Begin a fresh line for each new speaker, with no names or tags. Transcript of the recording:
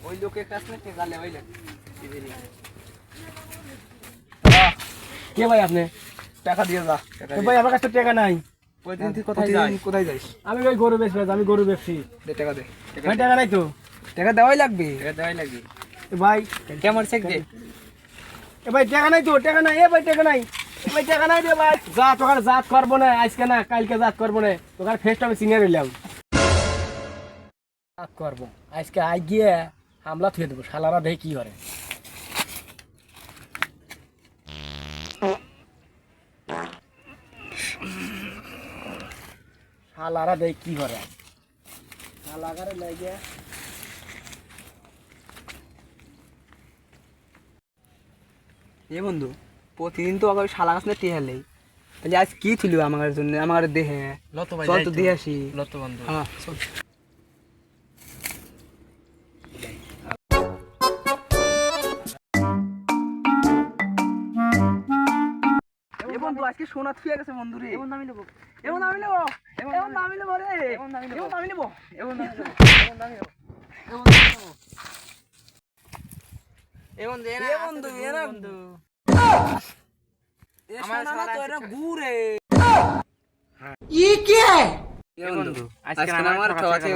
ওই লোকের কাছ থেকে গালে হইলে
কে ভাই আপনি?
টাকা দিয়ে যা
এ ভাই আমার কাছে টাকা নাই।
প্রতিদিন তুই কোথায় যাইস
আমি ওই গরু বেচবো, আমি গরু বেচছি।
দে টাকা দে
ভাই টাকা নাই তো।
টাকা দেওয়াই লাগবে
এ ভাই
কেমন চেক দে
এ ভাই টাকা নাই তো, টাকা নাই। এ ভাই টাকা নাই, এ ভাই টাকা নাই রে ভাই। যা তোকার জাত করবো না আজকে, না কালকে জাত করবো না। তোকার ফেসটা আমি চিনে রইলাম। জাত করবো আজকে, আই গিয়ে হামলা থুয়ে দেবো। শালারা দেখে কি করে। শালারা দেখে কি করে। শালাগারে লাগে
এ বন্ধু প্রতিদিন তো আবার শালা গাছ না টিহালেই তাহলে আজ কি ছিল আমার জন্য আমার দেহে চল তো দিয়ে আসি হ্যাঁ চল এ বন্ধু আজকে সোনা থুয়ে গেছে বন্ধু রে এমন নামি নেবো রে এমন নামি নেবো আমার শালা তো এটা গুরে
ই কে
বন্ধু আজকে আমার খাওয়া থেকে